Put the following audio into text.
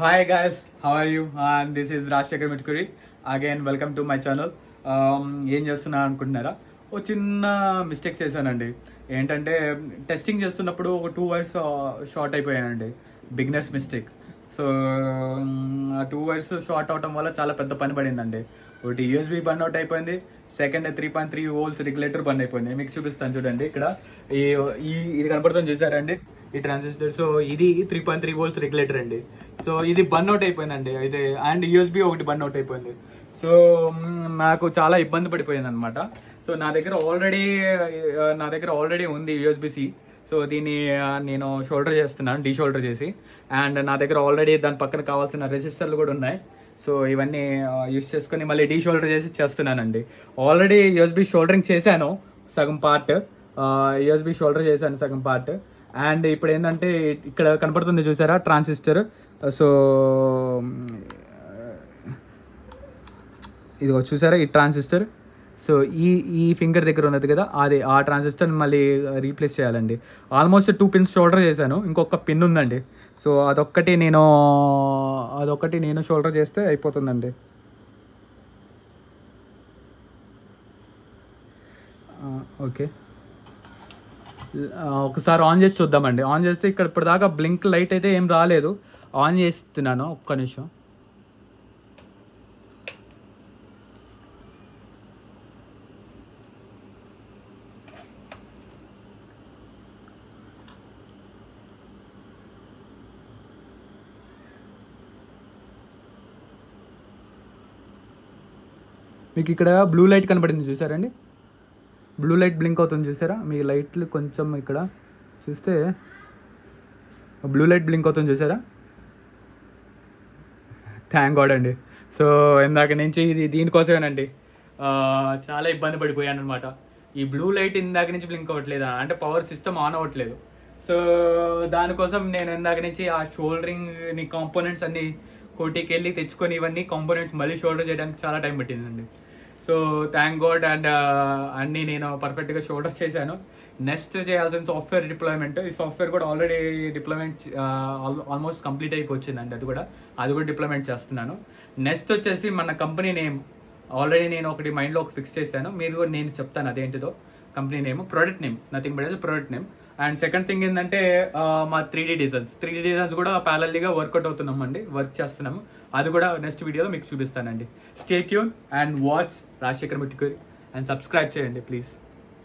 Hi guys, how are you? And this is Rajshekhar Mitkuri. Again, welcome to my channel. ఏం చేస్తున్నా అనుకుంటున్నారా? ఓ చిన్న mistake చేశానండి. ఏంటంటే టెస్టింగ్ చేస్తున్నప్పుడు ఒక 2 వర్డ్స్ షార్ట్ అయిపోయానండి. Beginners mistake. సో ఆ 2 వర్డ్స్ షార్ట్ అవటం వల్ల చాలా పెద్ద పని పడిందండి. ఒకటి యూఎస్బి బండ్ అవుట్ అయిపోయింది. సెకండ్ 3.3 వోల్ట్స్ రెగ్యులేటర్ బండ్ అయిపోయింది. మీకు చూపిస్తాను చూడండి. ఇక్కడ ఈ ఇది కనపడుతుంది చూసారండి, ఈ ట్రాన్సిస్టర్. సో ఇది 3.3 వోల్ట్స్ రెగ్యులేటర్ అండి. సో ఇది బర్న్ అవుట్ అయిపోయిందండి. అయితే అండ్ యూఎస్బి ఒకటి బర్న్ అవుట్ అయిపోయింది. సో నాకు చాలా ఇబ్బంది పడిపోయింది అనమాట. సో నా దగ్గర ఆల్రెడీ ఉంది యూఎస్బిసి. సో దీన్ని నేను షోల్డర్ చేస్తున్నాను, డీషోల్డర్ చేసి. అండ్ నా దగ్గర ఆల్రెడీ దాని పక్కన కావాల్సిన రెసిస్టర్లు కూడా ఉన్నాయి. సో ఇవన్నీ యూస్ చేసుకొని మళ్ళీ డీషోల్డర్ చేసి చేస్తున్నానండి. ఆల్రెడీ యూఎస్బి షోల్డరింగ్ చేశాను సగం పార్ట్, సగం పార్ట్. అండ్ ఇప్పుడు ఏంటంటే ఇక్కడ కనపడుతుంది చూసారా ట్రాన్సిస్టర్. సో ఇదిగో చూసారా ఈ ట్రాన్సిస్టర్. సో ఈ ఫింగర్ దగ్గర ఉన్నది కదా, అది ఆ ట్రాన్సిస్టర్ని మళ్ళీ రీప్లేస్ చేయాలండి. ఆల్మోస్ట్ 2 పిన్స్ షోల్డర్ చేశాను, ఇంకొక పిన్ ఉందండి. సో అదొక్కటి నేను షోల్డర్ చేస్తే అయిపోతుందండి. ఓకే, ఒకసారి ఆన్ చేసి చూద్దామండి. ఆన్ చేస్తే ఇక్కడ ఇప్పటిదాకా బ్లింక్ లైట్ అయితే ఏం రాలేదు. ఆన్ చేస్తున్నాను, ఒక్క నిమిషం. మీకు ఇక్కడ బ్లూ లైట్ కనబడింది చూసారండి, బ్లూ లైట్ బ్లింక్ అవుతుంది చూసారా. మీ లైట్లు కొంచెం ఇక్కడ చూస్తే బ్లూ లైట్ బ్లింక్ అవుతుంది చూసారా. థ్యాంక్ గాడ్ అండి. సో ఇందాక నుంచి ఇది దీనికోసమేనండి చాలా ఇబ్బంది పడిపోయాను అనమాట. ఈ బ్లూ లైట్ ఇందాక నుంచి బ్లింక్ అవ్వట్లేదు, అంటే పవర్ సిస్టమ్ ఆన్ అవ్వట్లేదు. సో దానికోసం నేను ఇందాక నుంచి ఆ షోల్డరింగ్ కాంపోనెంట్స్ అన్నీ కోటికి వెళ్ళి తెచ్చుకొని ఇవన్నీ కాంపోనెంట్స్ మళ్ళీ షోల్డర్ చేయడానికి చాలా టైం పట్టిందండి. So thank God. అండ్ అన్నీ నేను పర్ఫెక్ట్గా షోల్డర్ చేశాను. నెక్స్ట్ చేయాల్సిన సాఫ్ట్వేర్ డిప్లాయ్మెంట్. ఈ సాఫ్ట్వేర్ కూడా ఆల్రెడీ డిప్లాయ్మెంట్ ఆల్మోస్ట్ కంప్లీట్ అయిపోయిందండి. అది కూడా డిప్లాయ్మెంట్ చేస్తున్నాను. నెక్స్ట్ వచ్చేసి మన కంపెనీ నేమ్ ఆల్రెడీ నేను ఒకటి మైండ్లో ఫిక్స్ చేశాను. మీరు కూడా నేను చెప్తాను అదేంటిదో. Company name, product name, nothing but product name. And second thing ఏంటంటే మా 3D డిజైన్స్ కూడా ప్యారల్లీగా వర్కౌట్ అవుతున్నామండి, వర్క్ చేస్తున్నాము. అది కూడా నెక్స్ట్ వీడియోలో మీకు చూపిస్తానండి. Stay tune and watch Rajasekhar Mitkuri and subscribe చేయండి ప్లీజ్.